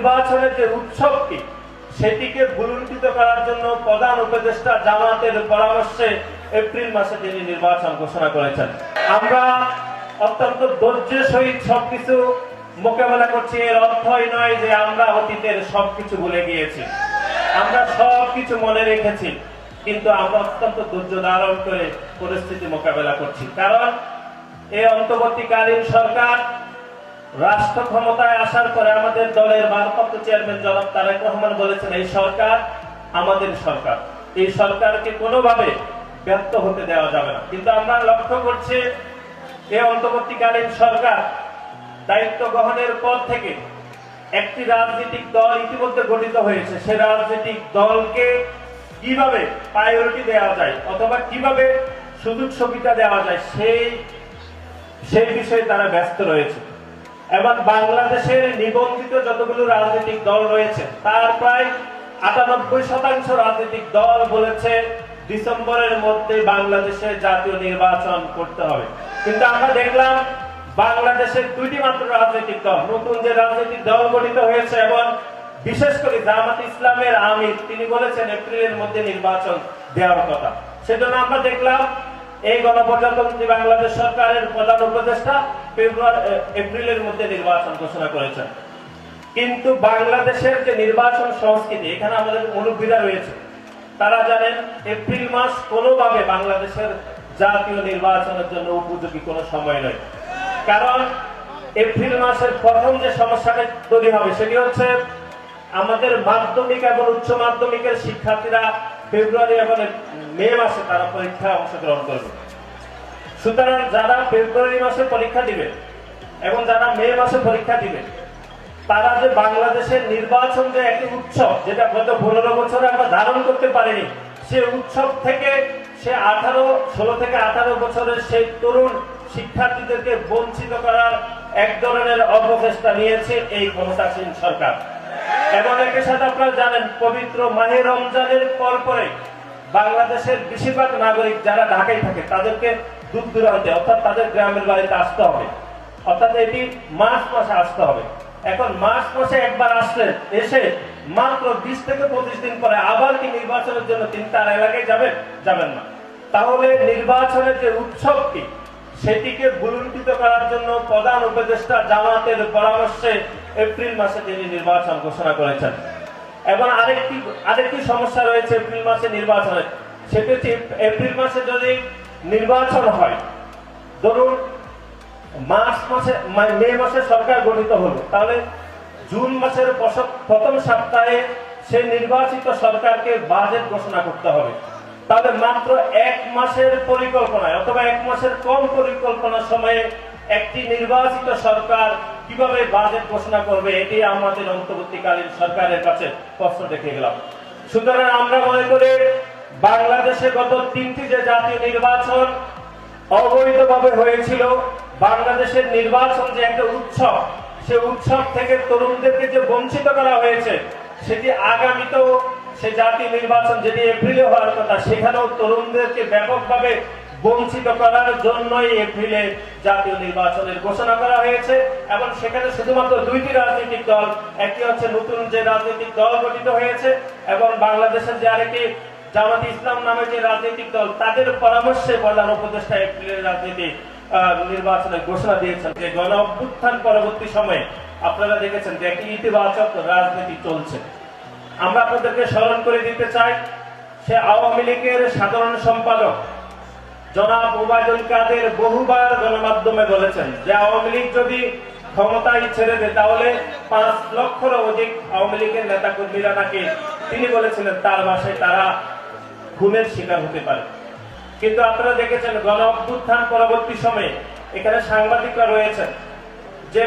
নির্বাচনের যে উৎসবটি সেটিকে ভুলুণ্ঠিত করার জন্য প্রধান উপদেষ্টা জামাতের পরামর্শে এপ্রিল মাসে তিনি নির্বাচন ঘোষণা করেছেন। আমরা অত্যন্ত ধৈর্যের সহিত সবকিছু মোকাবেলা করছি। এর অর্থই নয় যে আমরা অতীতের সবকিছু ভুলে গিয়েছি, আমরা সবকিছু মনে রেখেছি, কিন্তু আমরা অত্যন্ত ধৈর্য ধারণ করে পরিস্থিতি মোকাবেলা করছি। কারণ এই অন্তর্বর্তীকালীন সরকার রাষ্ট্র ক্ষমতায় আসার পরে আমাদের দলের ভারপ্রাপ্ত চেয়ারম্যান জনাব তারেক রহমান বলেছেন, এই সরকার আমাদের সরকার, এই সরকারকে কোনোভাবে ব্যর্থ হতে দেওয়া যাবে না। কিন্তু আমরা লক্ষ্য করছি এই অন্তর্বর্তীকালীন সরকার দায়িত্ব গ্রহণের পর থেকে একটি রাজনৈতিক দল ইতিমধ্যে গঠিত হয়েছে। সে রাজনৈতিক দলকে কিভাবে প্রায়োরিটি দেওয়া যায় অথবা কিভাবে সুযোগ সুবিধা দেওয়া যায় সেই বিষয়ে তারা ব্যস্ত রয়েছে। এবং বাংলাদেশের নিবন্ধিত যতগুলো রাজনৈতিক দল রয়েছে তার প্রায় 98% রাজনৈতিক দল বলেছে ডিসেম্বরের মধ্যে বাংলাদেশে জাতীয় নির্বাচন করতে হবে। কিন্তু আমরা দেখলাম বাংলাদেশের দুইটি মাত্র রাজনৈতিক দল, নতুন যে রাজনৈতিক দল গঠিত হয়েছে এবং বিশেষ করে জামাত ইসলামের আমির, তিনি বলেছেন এপ্রিলের মধ্যে নির্বাচন দেওয়ার কথা। সেজন্য আমরা দেখলাম এই গণপ্রজাতন্ত্রী বাংলাদেশ সরকারের প্রধান উপদেষ্টা এপ্রিলের মধ্যে নির্বাচন ঘোষণা করেছেন। কিন্তু বাংলাদেশের যে নির্বাচন সংস্কৃতি, এখানে আমাদের মুরব্বীরা রয়েছে, তারা জানেন এপ্রিল মাস কোনোভাবে বাংলাদেশের জাতীয় নির্বাচনের জন্য উপযোগী কোনো সময় নয়। কারণ এপ্রিল মাসের প্রথম যে সমস্যাটা তৈরি হবে সেটি হচ্ছে আমাদের মাধ্যমিক এবং উচ্চ মাধ্যমিকের শিক্ষার্থীরা ফেব্রুয়ারি এবং মে মাসে তারা পরীক্ষায় অংশগ্রহণ করবে। সুতরাং যারা ফেব্রুয়ারি মাসে পরীক্ষা দিবে এবং যারা মে মাসে পরীক্ষা দিবে, তারা যে বাংলাদেশের নির্বাচন যে একটি উৎসব, যেটা গত 15 বছরে আমরা ধারণ করতে পারিনি, সে উৎসব থেকে সে 16 থেকে 18 বছরের সেই তরুণ শিক্ষার্থীদেরকে বঞ্চিত করার এক ধরনের অপচেষ্টা নিয়েছে এই ক্ষমতাসীন সরকার। এবং একই সাথে আপনারা জানেন পবিত্র মাহে রমজানের পরে বাংলাদেশের বেশিরভাগ নাগরিক যারা ঢাকায় থাকে তাদেরকে দূর দূরান্তে অর্থাৎ তাদের গ্রামের বাড়িতে আসতে হবে, অর্থাৎ এটি মার্চ মাসে আসতে হবে। এখন মার্চ মাসে একবার আসলেন, এসে মাত্র 20 থেকে 25 দিন পরে আবার কি নির্বাচনের জন্য তিনি তার এলাকায় যাবেন না। তাহলে নির্বাচনের যে উৎসবটি সেটিকে ভুলুণ্ঠিত করার জন্য প্রধান উপদেষ্টা জামাতের পরামর্শে এপ্রিল মাসে তিনি নির্বাচন ঘোষণা করেছেন। এবং আরেকটি সমস্যা রয়েছে এপ্রিল মাসে নির্বাচনের, সেটি হচ্ছে এপ্রিল মাসে যদি নির্বাচন হয়, ধরুন মে মাসে সরকার গঠিত হলো, তাহলে জুন মাসের প্রথম সপ্তাহে সেই নির্বাচিত সরকারকে বাজেট ঘোষণা করতে হবে। তাহলে মাত্র 1 মাসের পরিকল্পনায় অথবা 1 মাসের কম পরিকল্পনার সময়ে একটি নির্বাচিত সরকার কিভাবে বাজেট ঘোষণা করবে, এটি আমাদের অন্তর্বর্তীকালীন সরকারের কাছে প্রশ্ন রেখে গেলাম। সুতরাং আমরা মনে করি বাংলাদেশে গত 3টি যে জাতীয় নির্বাচন অবৈধভাবে হয়েছিল, বাংলাদেশের নির্বাচন যে একটা উৎসব, সে উৎসব থেকে তরুণদেরকে যে বঞ্চিত করা হয়েছে, সেটি আগামীতেও সে জাতীয় নির্বাচন যেটি এপ্রিলে হওয়ার কথা, সেখানেও তরুণদেরকে ব্যাপকভাবে বঞ্চিত করার জন্যই এপ্রিলে জাতীয় নির্বাচনের ঘোষণা করা হয়েছে। এবং সেখানে শুধুমাত্র 2টি রাজনৈতিক দল, একটি হচ্ছে নতুন যে রাজনৈতিক দল গঠিত হয়েছে এবং বাংলাদেশের যে আরেকটি জামাত ইসলাম নামে যে রাজনৈতিক দল, তাদের পরামর্শে প্রধান উপদেষ্টা এপ্রিলের নির্বাচনের ঘোষণা দিয়েছেন। যে গণ অভ্যুত্থান পরবর্তী সময়ে আপনারা দেখেছেন যে একটি ইতিবাচক রাজনীতি চলছে। আমরা আপনাদেরকে স্মরণ করে দিতে চাই, সে আওয়ামী লীগের সাধারণ সম্পাদক জনাব ওবায়দুল কাদের বহুবার গণমাধ্যমে বলেছেন যে আওয়ামী লীগ যদি ক্ষমতায় ছেড়ে দেয় তাহলে 5 লক্ষেরও অধিক আওয়ামী লীগের নেতা কর্মীরা নাকি, তিনি বলেছিলেন তার বাসায় তারা খুনের শিকার হতে পারে। কিন্তু আপনারা দেখেছেন গণ অভ্যুত্থান পরবর্তী সময়ে এখানে সাংবাদিকরা রয়েছেন যে